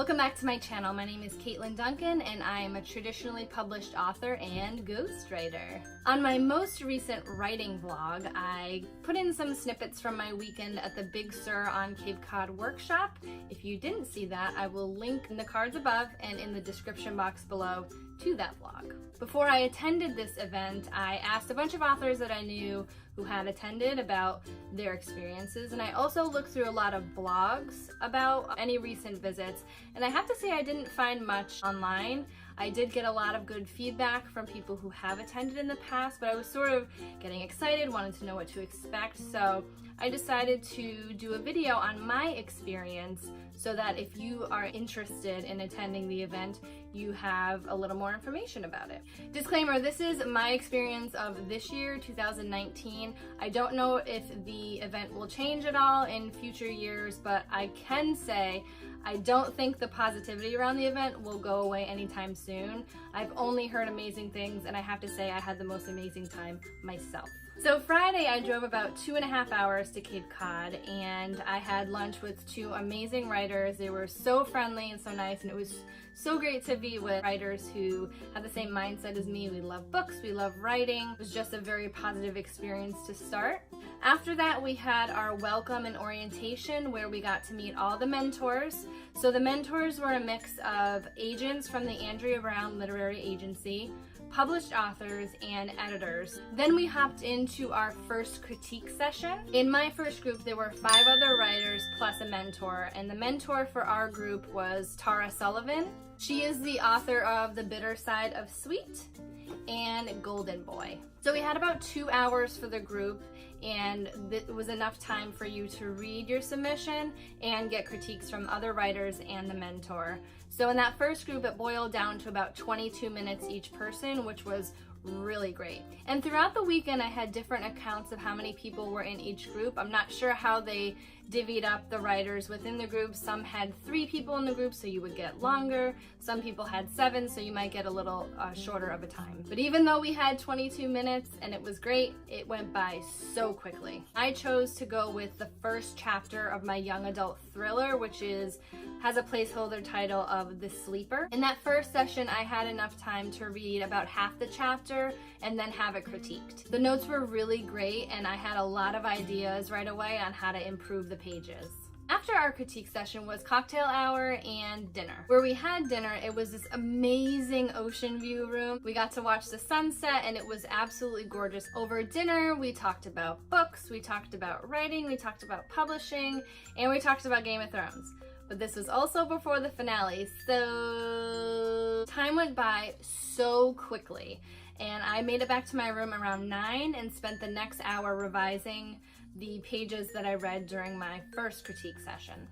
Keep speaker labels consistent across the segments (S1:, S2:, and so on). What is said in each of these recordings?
S1: Welcome back to my channel. My name is Katlyn Duncan and I am a traditionally published author and ghostwriter. On my most recent writing vlog, I put in some snippets from my weekend at the Big Sur on Cape Cod workshop. If you didn't see that, I will link in the cards above and in the description box below to that vlog. Before I attended this event, I asked a bunch of authors that I knew who had attended about their experiences, and I also looked through a lot of blogs about any recent visits, and I have to say I didn't find much online. I did get a lot of good feedback from people who have attended in the past, but I was sort of getting excited, wanted to know what to expect, so I decided to do a video on my experience so that if you are interested in attending the event, you have a little more information about it. Disclaimer, this is my experience of this year, 2019. I don't know if the event will change at all in future years, but I can say I don't think the positivity around the event will go away anytime soon. I've only heard amazing things, and I have to say I had the most amazing time myself. So Friday, I drove about 2.5 hours to Cape Cod, and I had lunch with two amazing writers. They were so friendly and so nice, and it was so great to be with writers who have the same mindset as me. We love books, we love writing. It was just a very positive experience to start. After that, we had our welcome and orientation where we got to meet all the mentors. So the mentors were a mix of agents from the Andrea Brown Literary Agency, published authors, and editors. Then we hopped into our first critique session. In my first group, there were 5 other writers plus a mentor, and the mentor for our group was Tara Sullivan. She is the author of The Bitter Side of Sweet and Golden Boy. So we had about 2 hours for the group, and it was enough time for you to read your submission and get critiques from other writers and the mentor. So in that first group, it boiled down to about 22 minutes each person, which was really great. And throughout the weekend, I had different accounts of how many people were in each group. I'm not sure how they divvied up the writers within the group. Some had 3 people in the group, so you would get longer. Some people had 7, so you might get a little shorter of a time. But even though we had 22 minutes and it was great, it went by so quickly. I chose to go with the first chapter of my young adult thriller, which has a placeholder title of The Sleeper. In that first session, I had enough time to read about half the chapter and then have it critiqued. The notes were really great, and I had a lot of ideas right away on how to improve the pages. After our critique session was cocktail hour and dinner. Where we had dinner, it was this amazing ocean view room. We got to watch the sunset, and it was absolutely gorgeous. Over dinner, we talked about books, we talked about writing, we talked about publishing, and we talked about Game of Thrones. But this was also before the finale, so time went by so quickly. And I made it back to my room around 9 and spent the next hour revising the pages that I read during my first critique session.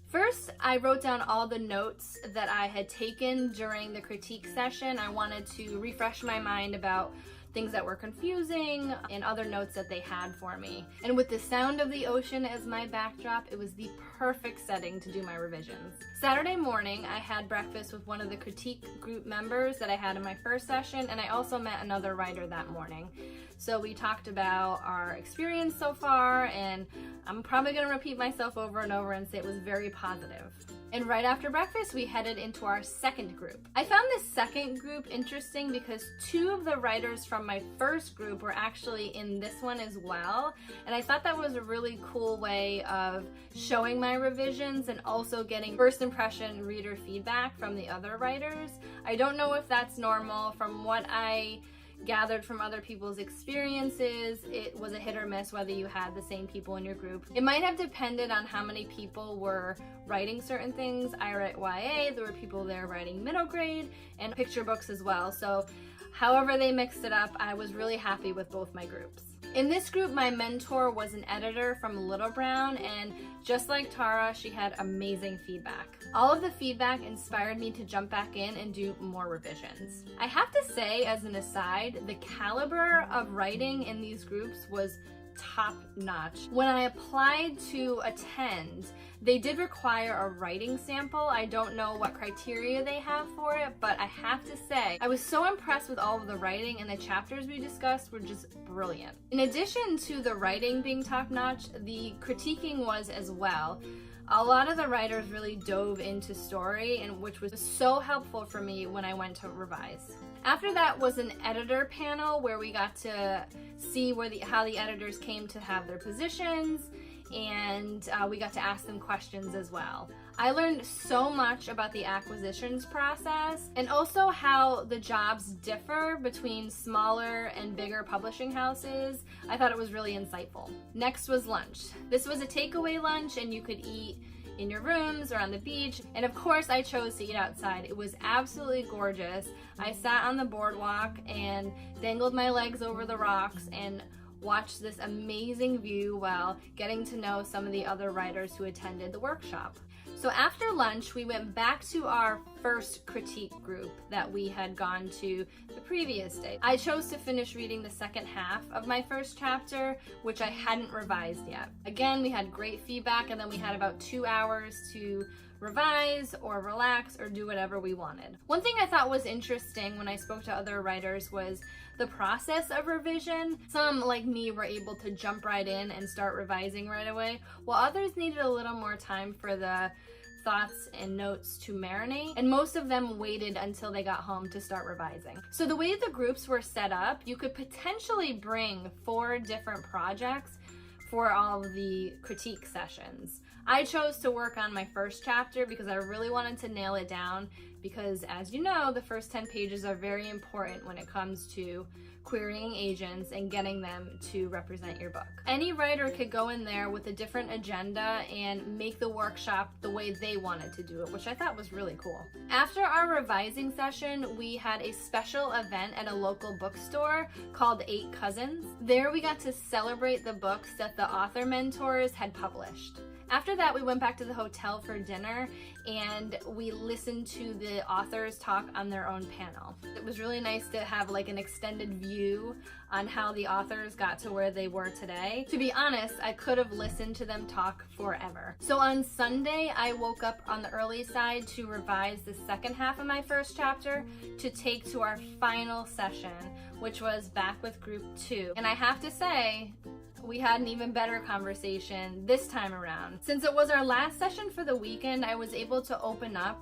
S1: First, I wrote down all the notes that I had taken during the critique session. I wanted to refresh my mind about things that were confusing and other notes that they had for me. And with the sound of the ocean as my backdrop, it was the perfect setting to do my revisions. Saturday morning, I had breakfast with one of the critique group members that I had in my first session, and I also met another writer that morning. So we talked about our experience so far, and I'm probably gonna repeat myself over and over and say it was very positive. And right after breakfast, we headed into our second group. I found this second group interesting because 2 of the writers from my first group were actually in this one as well. And I thought that was a really cool way of showing my revisions and also getting first impression reader feedback from the other writers. I don't know if that's normal. From what I gathered from other people's experiences, it was a hit or miss whether you had the same people in your group. It might have depended on how many people were writing certain things. I write YA, there were people there writing middle grade, and picture books as well. So however they mixed it up, I was really happy with both my groups. In this group, my mentor was an editor from Little Brown, and just like Tara, she had amazing feedback. All of the feedback inspired me to jump back in and do more revisions. I have to say, as an aside, the caliber of writing in these groups was top notch. When I applied to attend, they did require a writing sample. I don't know what criteria they have for it, but I have to say, I was so impressed with all of the writing, and the chapters we discussed were just brilliant. In addition to the writing being top notch, the critiquing was as well. A lot of the writers really dove into story, and which was so helpful for me when I went to revise. After that was an editor panel where we got to see how the editors came to have their positions, and we got to ask them questions as well. I learned so much about the acquisitions process and also how the jobs differ between smaller and bigger publishing houses. I thought it was really insightful. Next was lunch. This was a takeaway lunch, and you could eat in your rooms or on the beach, and of course I chose to eat outside. It was absolutely gorgeous. I sat on the boardwalk and dangled my legs over the rocks and watched this amazing view while getting to know some of the other writers who attended the workshop. So after lunch, we went back to our first critique group that we had gone to the previous day. I chose to finish reading the second half of my first chapter, which I hadn't revised yet. Again, we had great feedback, and then we had about 2 hours to revise or relax or do whatever we wanted. One thing I thought was interesting when I spoke to other writers was the process of revision. Some, like me, were able to jump right in and start revising right away, while others needed a little more time for the thoughts and notes to marinate, and most of them waited until they got home to start revising. So the way the groups were set up, you could potentially bring 4 different projects for all of the critique sessions. I chose to work on my first chapter because I really wanted to nail it down, because as you know, the first 10 pages are very important when it comes to querying agents and getting them to represent your book. Any writer could go in there with a different agenda and make the workshop the way they wanted to do it, which I thought was really cool. After our revising session, we had a special event at a local bookstore called 8 Cousins. There we got to celebrate the books that the author mentors had published. After that, we went back to the hotel for dinner, and we listened to the authors talk on their own panel. It was really nice to have like an extended view on how the authors got to where they were today. To be honest, I could have listened to them talk forever. So on Sunday, I woke up on the early side to revise the second half of my first chapter to take to our final session, which was back with group 2. And I have to say, we had an even better conversation this time around. Since it was our last session for the weekend, I was able to open up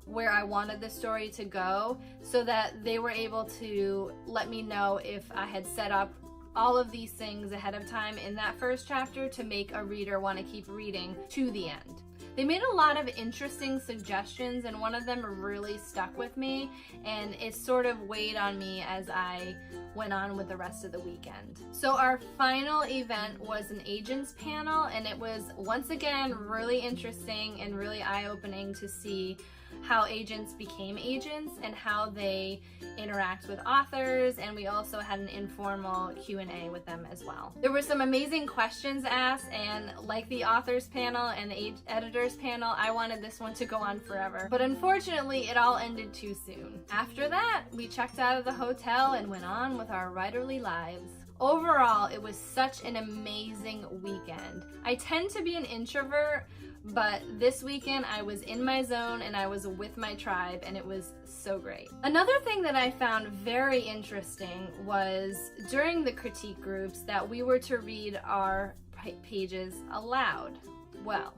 S1: where I wanted the story to go so that they were able to let me know if I had set up all of these things ahead of time in that first chapter to make a reader want to keep reading to the end. They made a lot of interesting suggestions, and one of them really stuck with me, and it sort of weighed on me as I went on with the rest of the weekend. So our final event was an agents panel, and it was once again really interesting and really eye-opening to see how agents became agents and how they interact with authors, and we also had an informal Q&A with them as well. There were some amazing questions asked, and like the authors panel and the editors panel, I wanted this one to go on forever. But unfortunately, it all ended too soon. After that, we checked out of the hotel and went on with our writerly lives. Overall, it was such an amazing weekend. I tend to be an introvert, but this weekend I was in my zone and I was with my tribe, and it was so great. Another thing that I found very interesting was during the critique groups that we were to read our pages aloud. Well,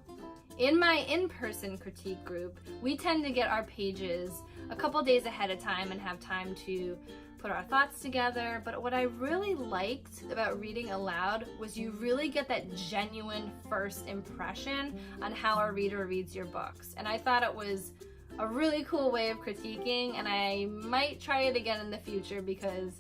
S1: in my in-person critique group, we tend to get our pages a couple days ahead of time and have time to put our thoughts together, but what I really liked about reading aloud was you really get that genuine first impression on how a reader reads your books. And I thought it was a really cool way of critiquing, and I might try it again in the future because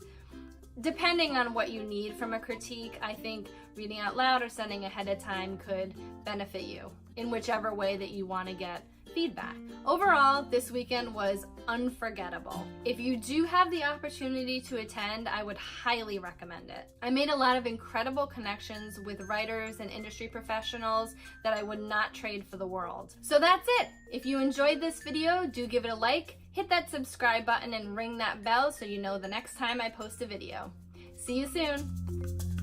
S1: depending on what you need from a critique, I think reading out loud or sending ahead of time could benefit you in whichever way that you want to get feedback. Overall, this weekend was unforgettable. If you do have the opportunity to attend, I would highly recommend it. I made a lot of incredible connections with writers and industry professionals that I would not trade for the world. So that's it. If you enjoyed this video, do give it a like, hit that subscribe button, and ring that bell so you know the next time I post a video. See you soon.